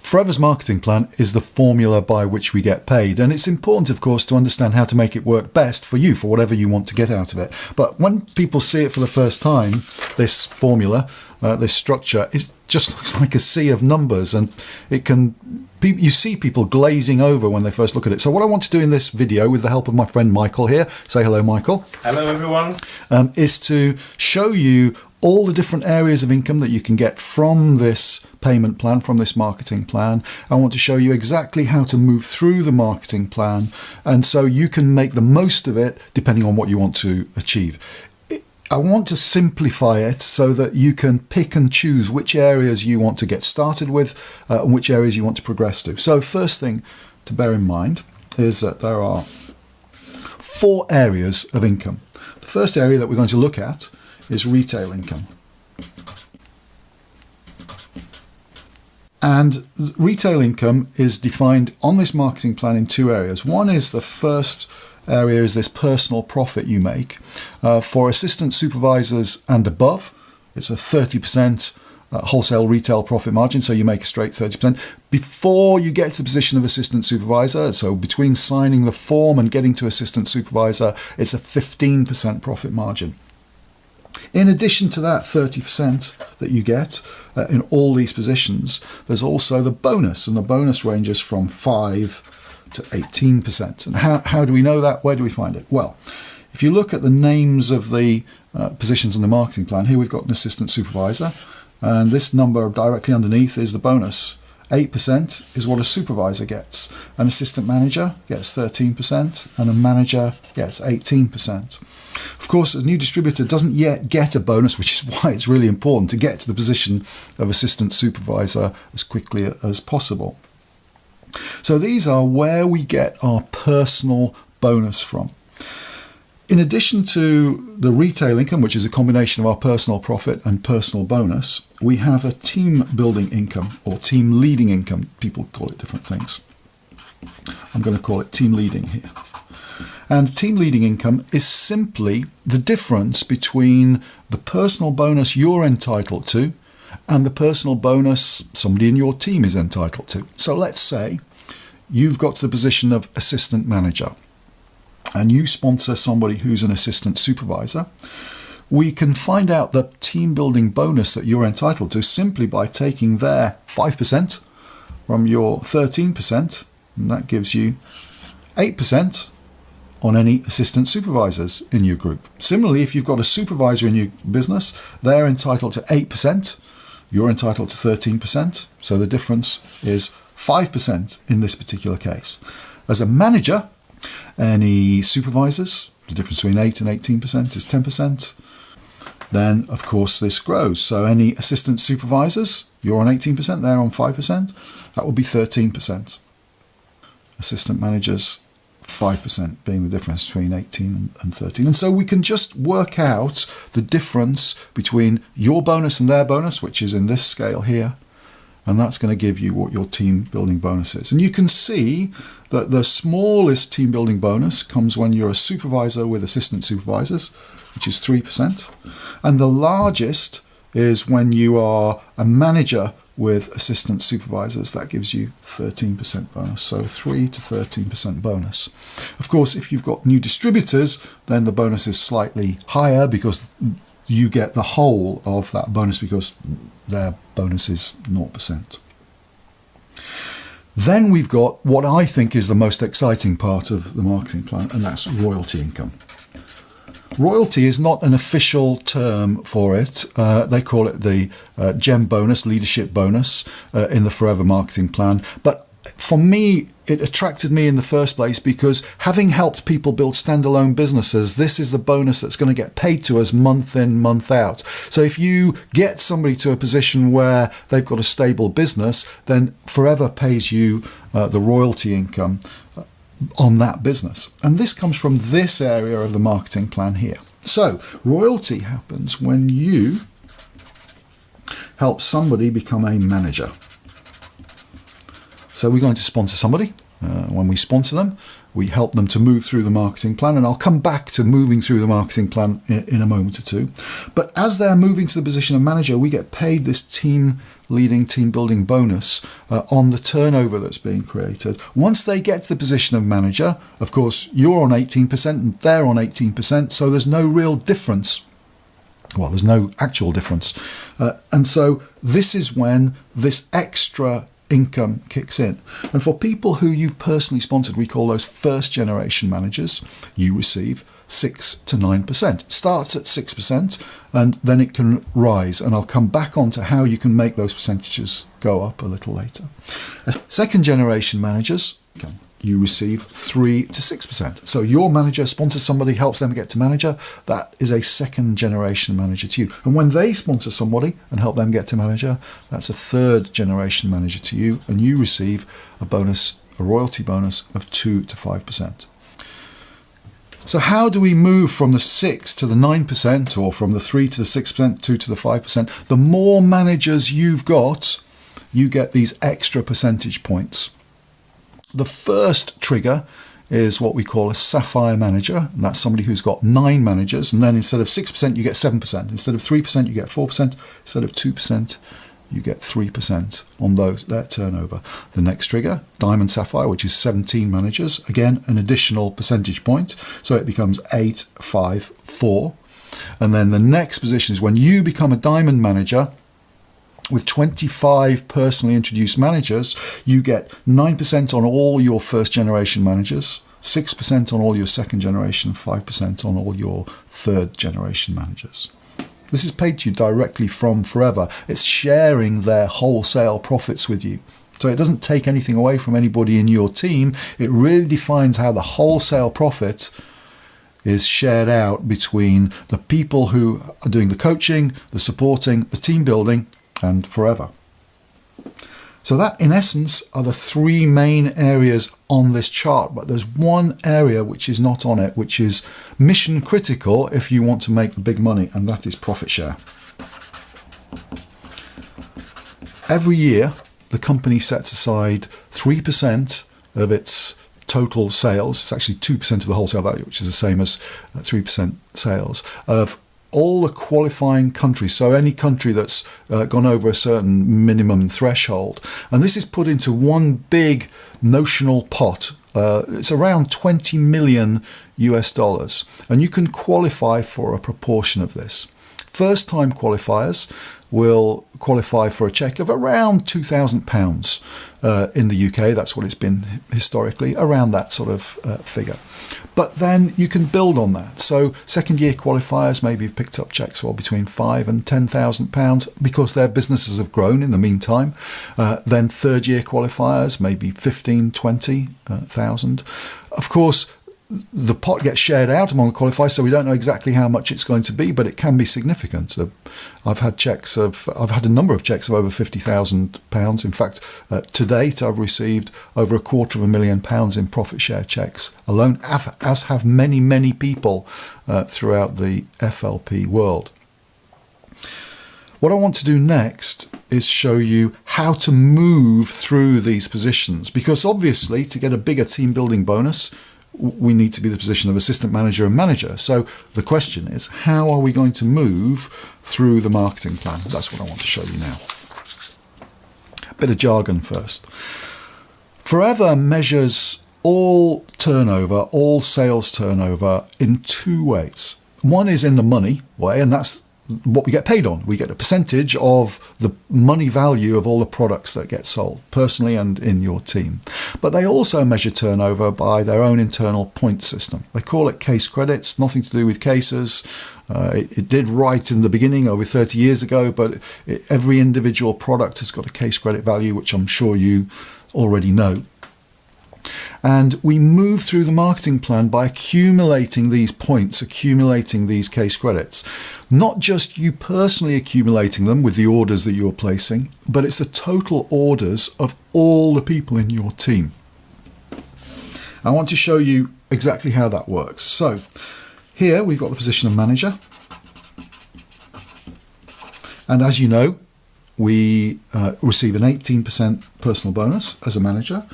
Forever's marketing plan is the formula by which we get paid, and it's important, of course, to understand how to make it work best for you, for whatever you want to get out of it. But when people see it for the first time, this formula, this structure, it just looks like a sea of numbers, and you see people glazing over when they first look at it. So what I want to do in this video, with the help of my friend Michael here, say hello, Michael. Hello, everyone. Is to show you all the different areas of income that you can get from this payment plan, from this marketing plan. I want to show you exactly how to move through the marketing plan, and so you can make the most of it depending on what you want to achieve. I want to simplify it so that you can pick and choose which areas you want to get started with and which areas you want to progress to. So first thing to bear in mind is that there are 4 areas of income. The first area that we're going to look at is retail income. And retail income is defined on this marketing plan in 2 areas. One is, the first area is this personal profit you make. For assistant supervisors and above, it's a 30% wholesale retail profit margin, so you make a straight 30%. Before you get to the position of assistant supervisor, so between signing the form and getting to assistant supervisor, it's a 15% profit margin. In addition to that 30% that you get in all these positions, there's also the bonus, and the bonus ranges from 5 to 18%. And how do we know that? Where do we find it? Well, if you look at the names of the positions in the marketing plan, here we've got an assistant supervisor, and this number directly underneath is the bonus. 8% is what a supervisor gets. An assistant manager gets 13%, and a manager gets 18%. Of course, a new distributor doesn't yet get a bonus, which is why it's really important to get to the position of assistant supervisor as quickly as possible. So these are where we get our personal bonus from. In addition to the retail income, which is a combination of our personal profit and personal bonus, we have a team building income, or team leading income. People call it different things. I'm going to call it team leading here. And team leading income is simply the difference between the personal bonus you're entitled to and the personal bonus somebody in your team is entitled to. So let's say you've got to the position of assistant manager and you sponsor somebody who's an assistant supervisor. We can find out the team building bonus that you're entitled to simply by taking their 5% from your 13%, and that gives you 8% on any assistant supervisors in your group. Similarly, if you've got a supervisor in your business, they're entitled to 8%, you're entitled to 13%, so the difference is 5% in this particular case. As a manager, any supervisors, the difference between 8 and 18% is 10%. Then, of course, this grows. So any assistant supervisors, you're on 18%, they're on 5%, that would be 13%. Assistant managers, 5% being the difference between 18 and 13. And so we can just work out the difference between your bonus and their bonus, which is in this scale here, and that's going to give you what your team building bonus is. And you can see that the smallest team building bonus comes when you're a supervisor with assistant supervisors, which is 3%. And the largest is when you are a manager with assistant supervisors. That gives you 13% bonus, so 3 to 13% bonus. Of course, if you've got new distributors, then the bonus is slightly higher because you get the whole of that bonus because their bonus is 0%. Then we've got what I think is the most exciting part of the marketing plan, and that's royalty income. Royalty is not an official term for it. They call it the GEM bonus, leadership bonus, in the Forever marketing plan. But for me, it attracted me in the first place because having helped people build standalone businesses, this is the bonus that's going to get paid to us month in, month out. So if you get somebody to a position where they've got a stable business, then Forever pays you the royalty income on that business. And this comes from this area of the marketing plan here. So royalty happens when you help somebody become a manager. So we're going to sponsor somebody When we sponsor them, we help them to move through the marketing plan, and I'll come back to moving through the marketing plan in a moment or two. But as they're moving to the position of manager, we get paid this team building bonus on the turnover that's being created. Once they get to the position of manager, of course, you're on 18% and they're on 18%, so there's no real difference. Well, there's no actual difference. And so this is when this extra income kicks in. And for people who you've personally sponsored, we call those first generation managers, you receive 6 to 9%. It starts at 6% and then it can rise. And I'll come back on to how you can make those percentages go up a little later. Second generation managers, you receive 3 to 6%. So your manager sponsors somebody, helps them get to manager. That is a second generation manager to you. And when they sponsor somebody and help them get to manager, that's a third generation manager to you. And you receive a bonus, a royalty bonus of 2 to 5%. So how do we move from the 6 to the 9%, or from the 3 to the 6%, 2 to the 5%? The more managers you've got, you get these extra percentage points. The first trigger is what we call a sapphire manager, and that's somebody who's got 9 managers, and then instead of 6% you get 7%, instead of 3% you get 4%, instead of 2% you get 3% on their turnover. The next trigger, diamond sapphire, which is 17 managers, again an additional percentage point, so it becomes 8, 5, 4. And then the next position is when you become a diamond manager. With 25 personally introduced managers, you get 9% on all your first generation managers, 6% on all your second generation, 5% on all your third generation managers. This is paid to you directly from Forever. It's sharing their wholesale profits with you. So it doesn't take anything away from anybody in your team. It really defines how the wholesale profit is shared out between the people who are doing the coaching, the supporting, the team building, and Forever. So that, in essence, are the 3 main areas on this chart. But there's one area which is not on it, which is mission critical if you want to make the big money, and that is profit share. Every year, the company sets aside 3% of its total sales. It's actually 2% of the wholesale value, which is the same as 3% sales, of all the qualifying countries, so any country that's gone over a certain minimum threshold. And this is put into one big notional pot. It's around 20 million US dollars. And you can qualify for a proportion of this. First-time qualifiers will qualify for a cheque of around £2,000 in the UK. That's what it's been historically, around that sort of figure. But then you can build on that. So second-year qualifiers maybe have picked up cheques for between £5,000 and £10,000 because their businesses have grown in the meantime. Then third-year qualifiers maybe 15,000, 20,000. Of course, the pot gets shared out among the qualifiers, so we don't know exactly how much it's going to be, but it can be significant. I've had a number of cheques of over £50,000. In fact, to date, I've received over £250,000 in profit share cheques alone, as have many, many people throughout the FLP world. What I want to do next is show you how to move through these positions, because obviously to get a bigger team building bonus, we need to be in the position of assistant manager and manager. So the question is, how are we going to move through the marketing plan? That's what I want to show you now. A bit of jargon first. Forever measures all turnover, all sales turnover, in 2 ways. One is in the money way, and that's what we get paid on. We get a percentage of the money value of all the products that get sold, personally and in your team. But they also measure turnover by their own internal point system. They call it case credits, nothing to do with cases. It did right in the beginning over 30 years ago, but every individual product has got a case credit value, which I'm sure you already know. And we move through the marketing plan by accumulating these points, accumulating these case credits. Not just you personally accumulating them with the orders that you're placing, but it's the total orders of all the people in your team. I want to show you exactly how that works. So here we've got the position of manager. And as you know, we receive an 18% personal bonus as a manager.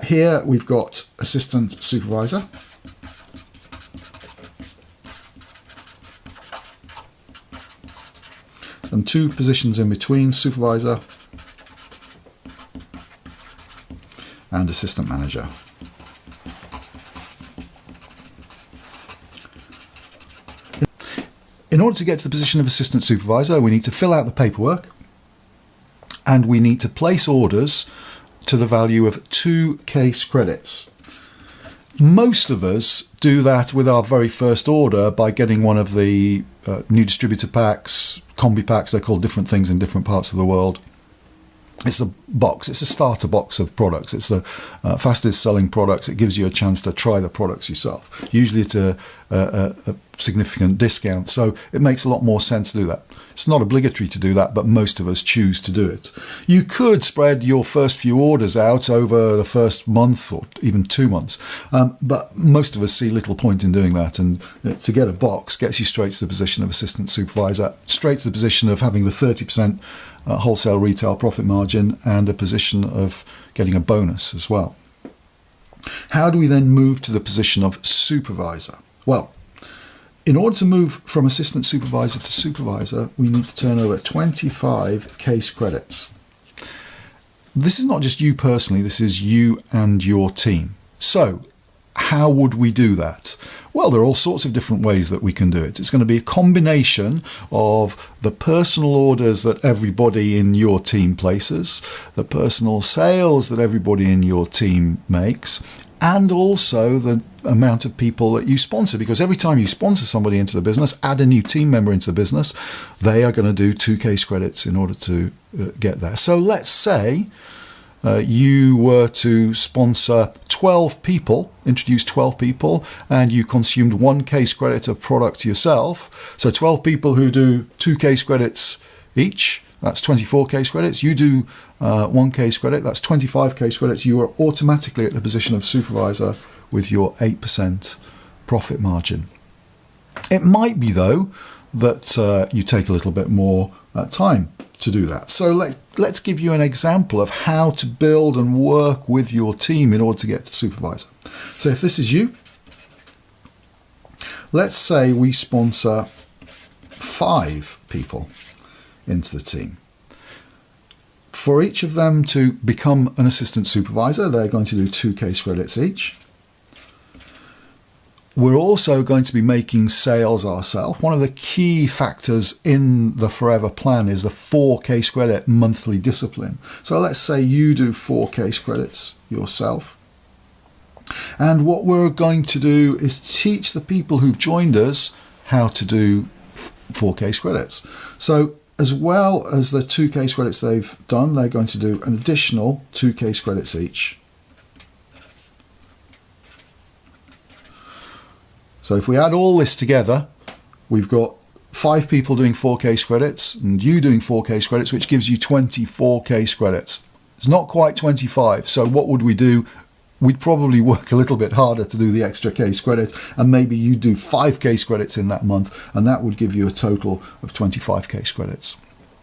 Here we've got assistant supervisor. And 2 positions in between, supervisor and assistant manager. In order to get to the position of assistant supervisor, we need to fill out the paperwork and we need to place orders to the value of 2 case credits. Most of us do that with our very first order by getting one of the new distributor packs, combi packs, they're called different things in different parts of the world. It's a box, it's a starter box of products. It's the fastest selling products. It gives you a chance to try the products yourself. Usually it's a significant discount, so it makes a lot more sense to do that. It's not obligatory to do that, but most of us choose to do it. You could spread your first few orders out over the first month or even 2 months, but most of us see little point in doing that, and to get a box gets you straight to the position of assistant supervisor, straight to the position of having the 30% wholesale retail profit margin and a position of getting a bonus as well. How do we then move to the position of supervisor? Well, in order to move from assistant supervisor to supervisor, we need to turn over 25 case credits. This is not just you personally, this is you and your team. So, how would we do that? Well, there are all sorts of different ways that we can do it. It's going to be a combination of the personal orders that everybody in your team places, the personal sales that everybody in your team makes, and also the amount of people that you sponsor, because every time you sponsor somebody into the business, add a new team member into the business, they are going to do 2 case credits in order to get there. So let's say you were to sponsor 12 people, introduce 12 people, and you consumed 1 case credit of product yourself. So 12 people who do 2 case credits each, that's 24 case credits. You do 1 case credit, that's 25 case credits. You are automatically at the position of supervisor with your 8% profit margin. It might be, though, that you take a little bit more time to do that. So let's give you an example of how to build and work with your team in order to get to supervisor. So if this is you, let's say we sponsor 5 people into the team. For each of them to become an assistant supervisor, they're going to do 2 case credits each. We're also going to be making sales ourselves. One of the key factors in the Forever Plan is the 4 case credit monthly discipline. So let's say you do 4 case credits yourself. And what we're going to do is teach the people who've joined us how to do 4 case credits. So as well as the 2 case credits they've done, they're going to do an additional 2 case credits each. So if we add all this together, we've got 5 people doing 4 case credits and you doing 4 case credits, which gives you 24 case credits. It's not quite 25. So what would we do? We'd probably work a little bit harder to do the extra case credit, and maybe you do 5 case credits in that month, and that would give you a total of 25 case credits.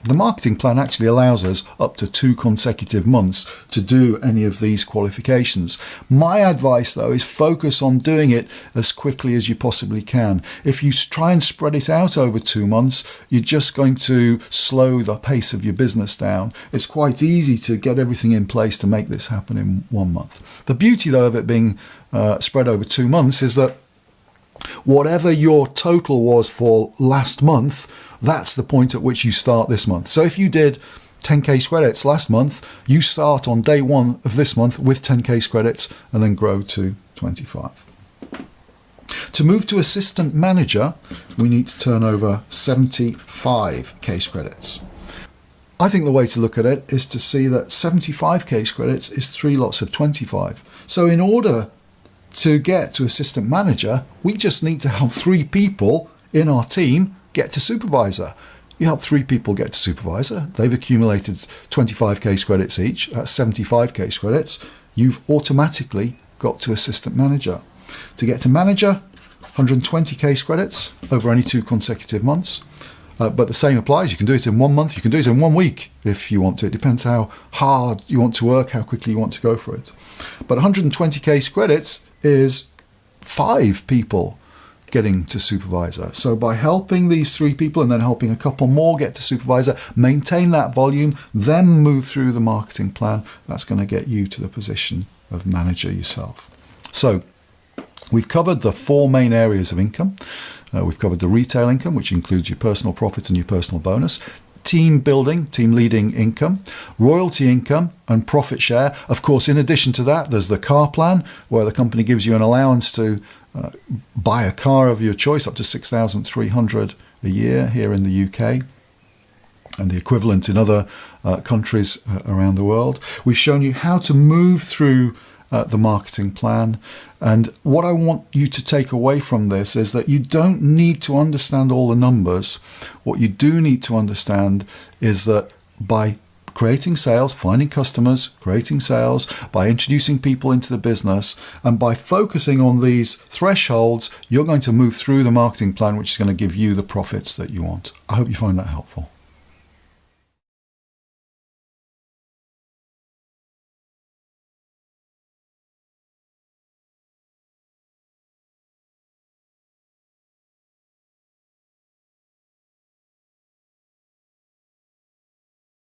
The marketing plan actually allows us up to 2 consecutive months to do any of these qualifications. My advice, though, is focus on doing it as quickly as you possibly can. If you try and spread it out over 2 months, you're just going to slow the pace of your business down. It's quite easy to get everything in place to make this happen in 1 month. The beauty, though, of it being spread over 2 months is that whatever your total was for last month, that's the point at which you start this month. So if you did 10 case credits last month, you start on day 1 of this month with 10 case credits and then grow to 25. To move to assistant manager, we need to turn over 75 case credits. I think the way to look at it is to see that 75 case credits is 3 lots of 25. So in order to get to assistant manager, we just need to help 3 people in our team get to supervisor. You help 3 people get to supervisor. They've accumulated 25 case credits each. That's 75 case credits. You've automatically got to assistant manager. To get to manager, 120 case credits over only 2 consecutive months. But the same applies. You can do it in 1 month. You can do it in 1 week if you want to. It depends how hard you want to work, how quickly you want to go for it. But 120 case credits is 5 people getting to supervisor. So by helping these 3 people and then helping a couple more get to supervisor, maintain that volume, then move through the marketing plan, that's going to get you to the position of manager yourself. So we've covered the 4 main areas of income. We've covered the retail income, which includes your personal profit and your personal bonus, team building, team leading income, royalty income, and profit share. Of course, in addition to that, there's the car plan, where the company gives you an allowance to buy a car of your choice, up to $6,300 a year here in the UK, and the equivalent in other countries around the world. We've shown you how to move through the marketing plan. And what I want you to take away from this is that you don't need to understand all the numbers. What you do need to understand is that by creating sales, finding customers, creating sales, by introducing people into the business, and by focusing on these thresholds, you're going to move through the marketing plan, which is going to give you the profits that you want. I hope you find that helpful.